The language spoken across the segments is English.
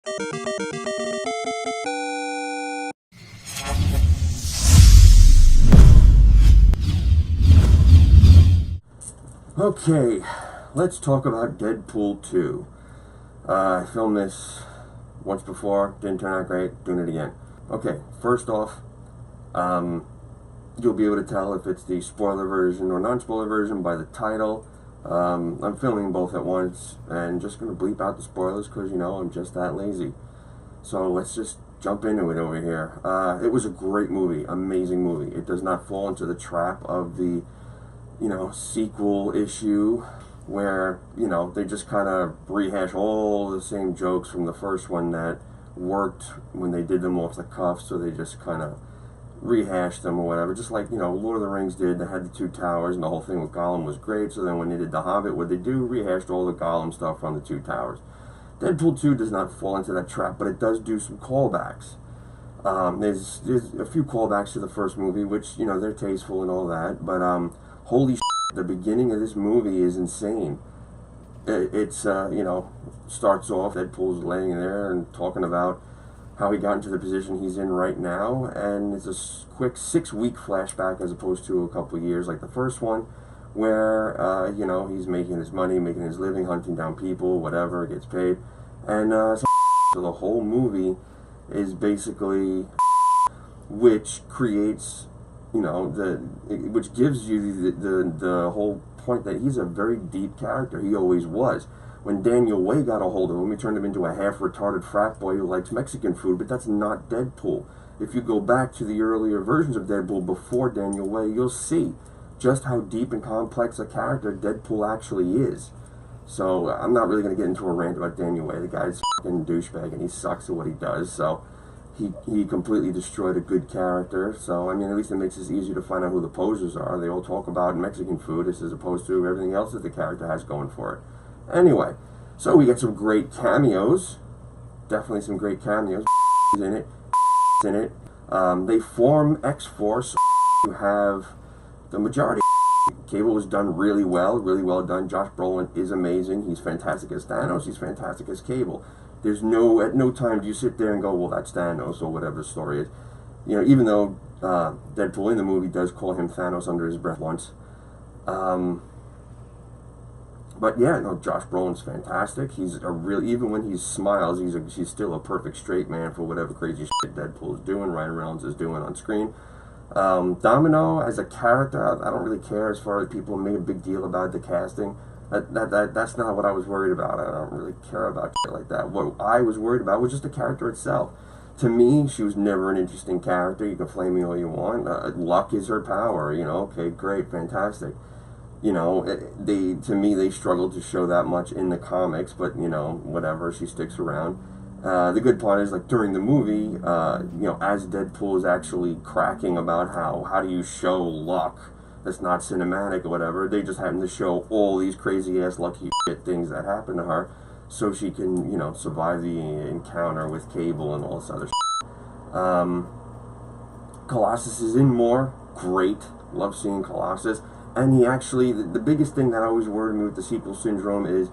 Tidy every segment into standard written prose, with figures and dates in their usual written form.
Okay, let's talk about Deadpool 2. I filmed this once before, didn't turn out great, doing it again. Okay, first off, you'll be able to tell if it's the spoiler version or non-spoiler version by the title. I'm filming both at once and just going to bleep out the spoilers because, you know, I'm just that lazy. So let's just jump into it over here. It was a great movie, amazing movie. It does not fall into the trap of the, you know, sequel issue where, you know, they just kind of rehash all the same jokes from the first one that worked when they did them off the cuff, so they just kind of rehashed them or whatever, just like, you know, Lord of the Rings did. They had the two towers and the whole thing with Gollum was great, so then when they did The Hobbit, what they do, rehashed all the Gollum stuff from the two towers. Deadpool 2 does not fall into that trap, but it does do some callbacks. There's a few callbacks to the first movie, which, you know, they're tasteful and all that, but holy shit, the beginning of this movie is insane. It's you know, starts off, Deadpool's laying there and talking about how he got into the position he's in right now, and it's a quick 6-week flashback as opposed to a couple of years like the first one, where, you know, he's making his money, making his living, hunting down people, whatever, gets paid, and so the whole movie is basically, which creates, you know, which gives you the whole point that he's a very deep character. He always was. When Daniel Way got a hold of him, he turned him into a half-retarded frat boy who likes Mexican food, but that's not Deadpool. If you go back to the earlier versions of Deadpool before Daniel Way, you'll see just how deep and complex a character Deadpool actually is. So I'm not really going to get into a rant about Daniel Way. The guy's a fucking douchebag and he sucks at what he does, so he completely destroyed a good character. So, I mean, at least it makes it easier to find out who the posers are. They all talk about Mexican food as opposed to everything else that the character has going for it. Anyway, so we get some great cameos. Definitely some great cameos. in it. They form X-Force. You have the majority. Cable was done really well done. Josh Brolin is amazing. He's fantastic as Thanos. He's fantastic as Cable. There's at no time do you sit there and go, well, that's Thanos, or whatever the story is. You know, even though Deadpool in the movie does call him Thanos under his breath once. But yeah, no, Josh Brolin's fantastic. He's even when he smiles, he's still a perfect straight man for whatever crazy shit Deadpool is doing, Ryan Reynolds is doing on screen. Domino as a character, I don't really care as far as people make a big deal about the casting. That's not what I was worried about. I don't really care about shit like that. What I was worried about was just the character itself. To me, she was never an interesting character. You can flame me all you want. Luck is her power, you know. Okay, great, fantastic. You know, to me, they struggled to show that much in the comics, but, you know, whatever, she sticks around. The good part is, like, during the movie, you know, as Deadpool is actually cracking about how do you show luck that's not cinematic or whatever, they just happen to show all these crazy-ass lucky shit things that happen to her so she can, you know, survive the encounter with Cable and all this other shit. Colossus is in more. Great. Love seeing Colossus. And he actually, the biggest thing that always worried me with the sequel syndrome is,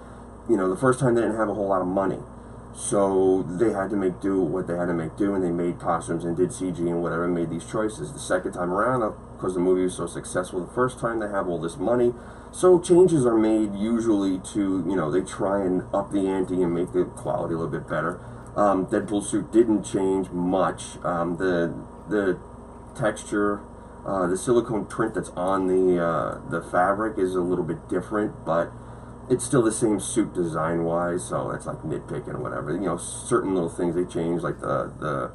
you know, the first time they didn't have a whole lot of money. So they had to make do what they had to make do, and they made costumes and did CG and whatever, and made these choices. The second time around, because the movie was so successful the first time, they have all this money. So changes are made usually to, you know, they try and up the ante and make the quality a little bit better. Deadpool's suit didn't change much. The texture, the silicone print that's on the fabric is a little bit different, but it's still the same suit design-wise, so that's like nitpicking or whatever. You know, certain little things they changed, like the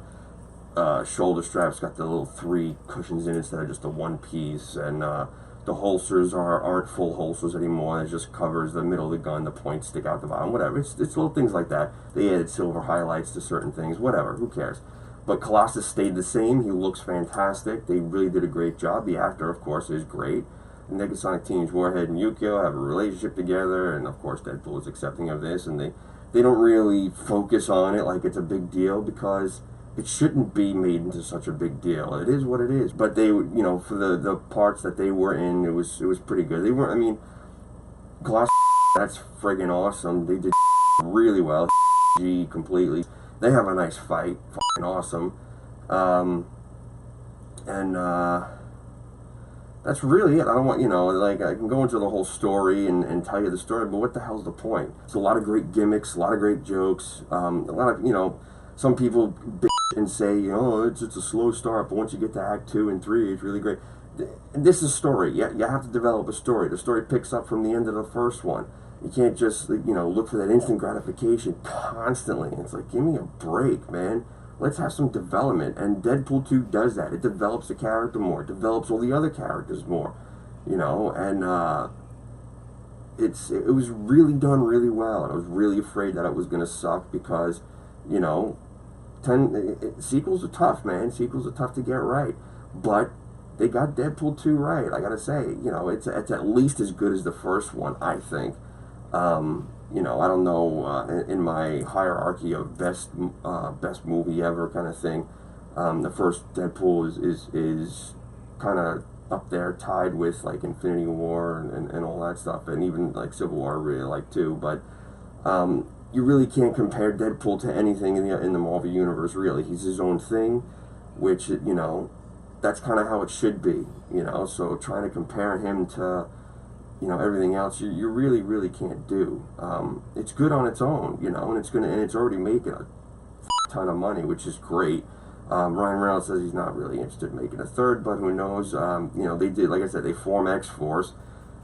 shoulder straps got the little 3 cushions in instead of just the 1 piece, and the holsters aren't full holsters anymore. It just covers the middle of the gun, the points stick out the bottom, whatever. It's little things like that. They added silver highlights to certain things, whatever, who cares? But Colossus stayed the same. He looks fantastic. They really did a great job. The actor, of course, is great. Negasonic Teenage Warhead and Yukio have a relationship together, and of course Deadpool is accepting of this, and they don't really focus on it like it's a big deal, because it shouldn't be made into such a big deal. It is what it is. But they, you know, for the parts that they were in, it was pretty good. They weren't, I mean, Colossus, that's friggin' awesome. They did really well, completely. They have a nice fight, fucking awesome. And that's really it. I don't want, like, I can go into the whole story and tell you the story, but what the hell's the point? It's a lot of great gimmicks, a lot of great jokes, a lot of, some people bitch and say, it's a slow start, but once you get to Act 2 and 3, it's really great. This is a story. You have to develop a story. The story picks up from the end of the first one. You can't just, look for that instant gratification constantly. It's like, give me a break, man. Let's have some development. And Deadpool 2 does that. It develops the character more. It develops all the other characters more. And it was really done really well. And I was really afraid that it was going to suck because, sequels are tough, man. Sequels are tough to get right. But they got Deadpool 2 right. I gotta say, it's at least as good as the first one, I think. I don't know, in my hierarchy of best movie ever kind of thing, the first Deadpool is kind of up there, tied with like Infinity War and all that stuff, and even like Civil War I really like too. But you really can't compare Deadpool to anything in the Marvel universe. Really, he's his own thing, which that's kind of how it should be. So trying to compare him to everything else, you really, really can't do. It's good on its own, and it's already making a ton of money, which is great. Ryan Reynolds says he's not really interested in making a third, but who knows? They did, like I said, they form X-Force.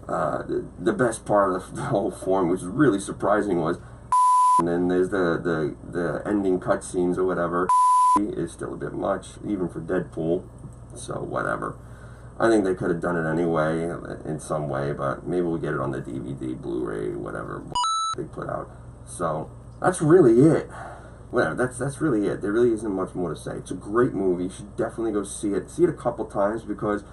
The best part of the whole form, which is really surprising, was, and then there's the ending cutscenes or whatever, is still a bit much, even for Deadpool. So whatever. I think they could have done it anyway, in some way, but maybe we'll get it on the DVD, Blu-ray, whatever they put out. So that's really it. Whatever. That's really it. There really isn't much more to say. It's a great movie. You should definitely go see it. See it a couple times, because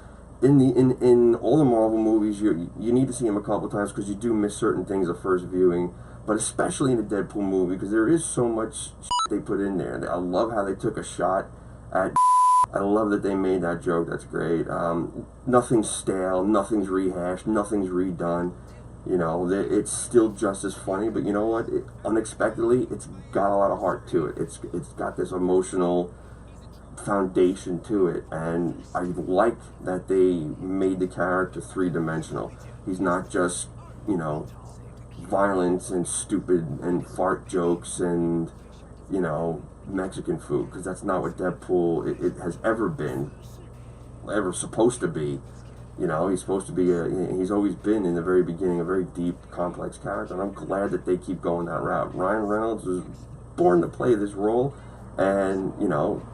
in all the Marvel movies, you need to see them a couple times because you do miss certain things at first viewing. But especially in the Deadpool movie, because there is so much they put in there. I love how they took a shot at. I love that they made that joke. That's great. Nothing's stale. Nothing's rehashed. Nothing's redone. It's still just as funny. But you know what? Unexpectedly, it's got a lot of heart to it. It's got this emotional foundation to it, and I like that they made the character three-dimensional. He's not just violence and stupid and fart jokes and Mexican food, because that's not what Deadpool it has ever been, ever supposed to be. He's supposed to be he's always been, in the very beginning, a very deep, complex character, and I'm glad that they keep going that route. Ryan Reynolds was born to play this role, and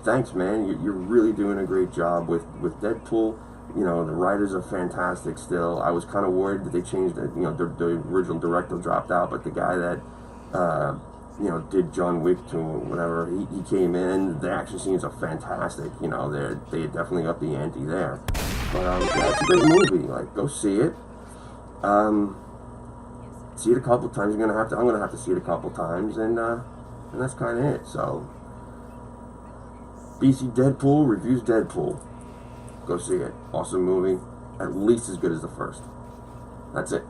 thanks, man. You're really doing a great job with Deadpool. The writers are fantastic still. I was kind of worried that they changed it. The original director dropped out, but the guy that did John Wick to whatever, he came in. The action scenes are fantastic. They definitely up the ante there. But it's a great movie. Like, go see it. See it a couple times. I'm gonna have to see it a couple times, and that's kind of it. So, BC Deadpool Reviews Deadpool. Go see it. Awesome movie. At least as good as the first. That's it.